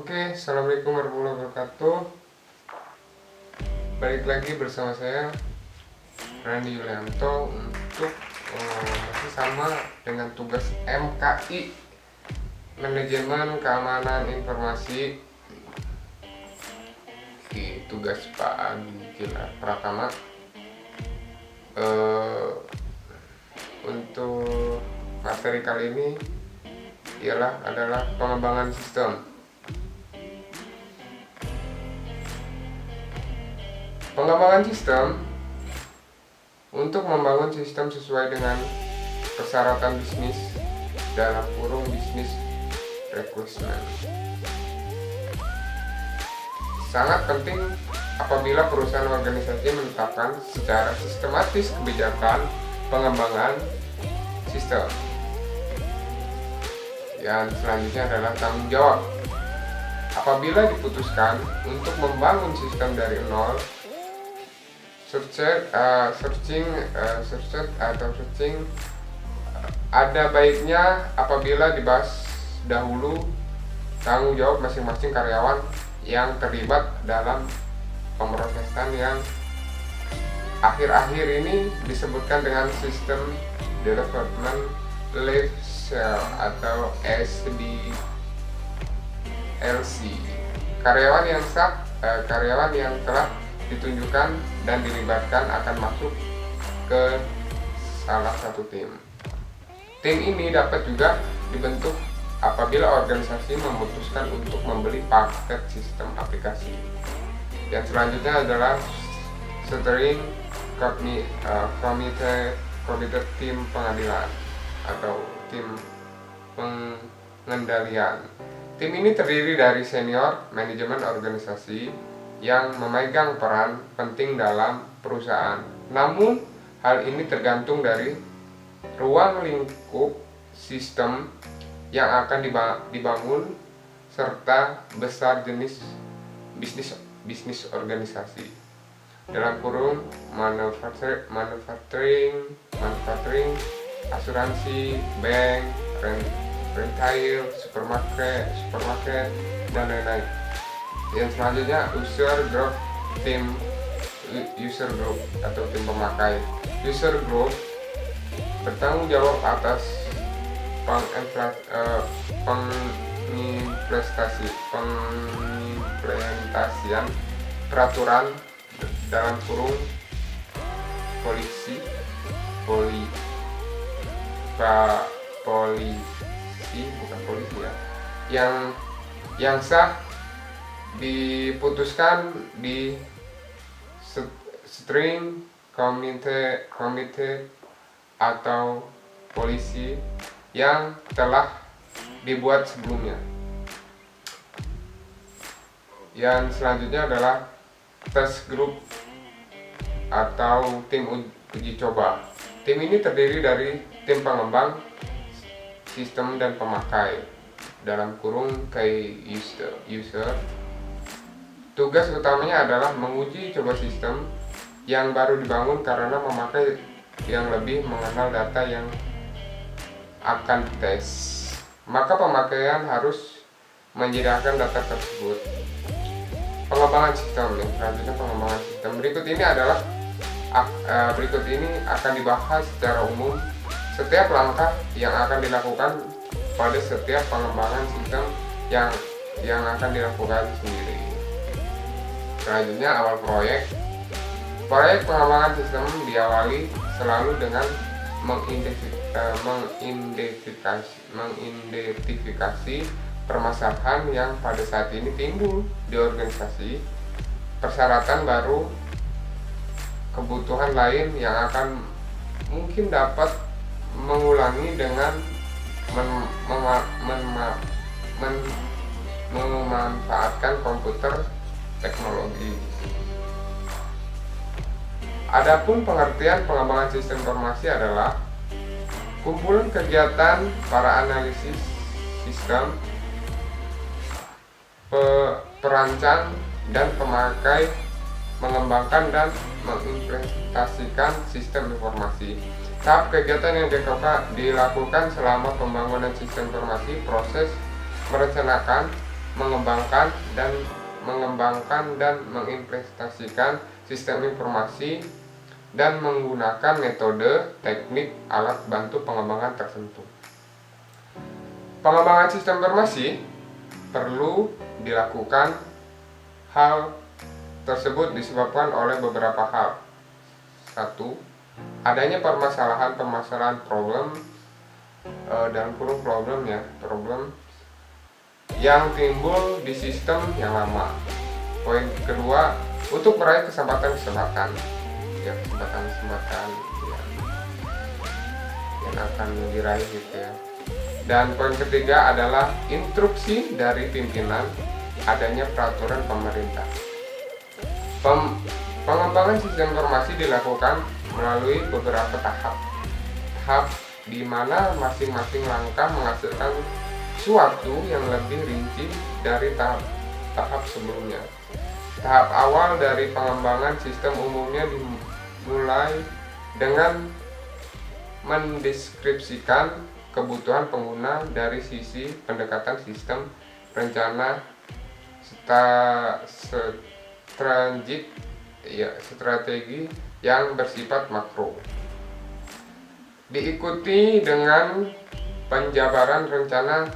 Oke, assalamualaikum warahmatullahi wabarakatuh. Balik lagi bersama saya Randy Yulianto untuk masih sama dengan tugas MKI, Manajemen Keamanan Informasi, di tugas Pak Agi Pratama. Untuk materi kali ini adalah pengembangan sistem. Pengembangan sistem untuk membangun sistem sesuai dengan persyaratan bisnis dalam kurung bisnis requirement. Sangat penting apabila perusahaan organisasi menetapkan secara sistematis kebijakan pengembangan sistem. Yang selanjutnya adalah tanggung jawab. Apabila diputuskan untuk membangun sistem dari nol, searching ada baiknya apabila dibahas dahulu tanggung jawab masing-masing karyawan yang terlibat dalam pemrosesan yang akhir-akhir ini disebutkan dengan sistem development life cycle atau SDLC. Karyawan yang telah ditunjukkan dan dilibatkan akan masuk ke salah satu tim. Tim ini dapat juga dibentuk apabila organisasi memutuskan untuk membeli paket sistem aplikasi. Yang selanjutnya adalah steering committee tim pengadilan atau tim pengendalian. Tim ini terdiri dari senior manajemen organisasi yang memegang peran penting dalam perusahaan. Namun, hal ini tergantung dari ruang lingkup sistem yang akan dibangun serta besar jenis bisnis organisasi. Dalam kurung manufacturing, asuransi, bank, retail, supermarket, dan lain-lain. Yang selanjutnya user group atau tim pemakai. User group bertanggung jawab atas pengimplementasian peraturan dalam kurung polisi yang sah diputuskan di steering committee atau polisi yang telah dibuat sebelumnya. Yang selanjutnya adalah test group atau tim uji coba. Tim ini terdiri dari tim pengembang sistem dan pemakai dalam kurung key user. Tugas utamanya adalah menguji coba sistem yang baru dibangun karena memakai yang lebih mengenal data yang akan tes. Maka pemakaian harus menyediakan data tersebut. Pengembangan sistem. Yang selanjutnya pengembangan sistem. Berikut ini akan dibahas secara umum setiap langkah yang akan dilakukan pada setiap pengembangan sistem yang akan dilakukan sendiri. Selanjutnya awal proyek. Proyek pengembangan sistem diawali selalu dengan mengidentifikasi permasalahan yang pada saat ini timbul di organisasi, persyaratan baru, kebutuhan lain yang akan mungkin dapat mengulangi dengan memanfaatkan komputer teknologi. Adapun pengertian pengembangan sistem informasi adalah kumpulan kegiatan para analisis sistem, perancang dan pemakai mengembangkan dan mengimplementasikan sistem informasi. Tahap kegiatan yang dilakukan selama pembangunan sistem informasi: proses merencanakan, mengembangkan dan mengimplementasikan sistem informasi dan menggunakan metode, teknik, alat bantu pengembangan tertentu. Pengembangan sistem informasi perlu dilakukan. Hal tersebut disebabkan oleh beberapa hal. 1. Adanya permasalahan problem dalam kurung problem yang timbul di sistem yang lama. Poin kedua, untuk meraih kesempatan yang akan diraih gitu ya. Dan poin ketiga adalah instruksi dari pimpinan, adanya peraturan pemerintah. Pengembangan sistem informasi dilakukan melalui beberapa tahap di mana masing-masing langkah menghasilkan suatu yang lebih rinci dari tahap sebelumnya. Tahap awal dari pengembangan sistem umumnya dimulai dengan mendeskripsikan kebutuhan pengguna dari sisi pendekatan sistem, rencana, strategi yang bersifat makro. Diikuti dengan penjabaran rencana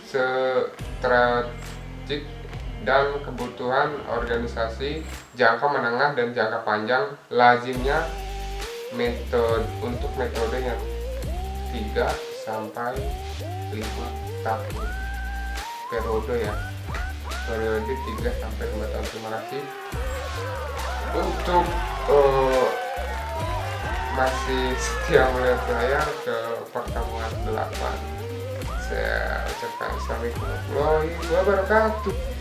strategik dan kebutuhan organisasi jangka menengah dan jangka panjang. Lazimnya metodenya 3 sampai 5 tahun periode 3 sampai 5 tahun. Terima kasih. Untuk masih setia melihat saya ke pertemuan 8, saya ucapkan assalamualaikum warahmatullahi wabarakatuh.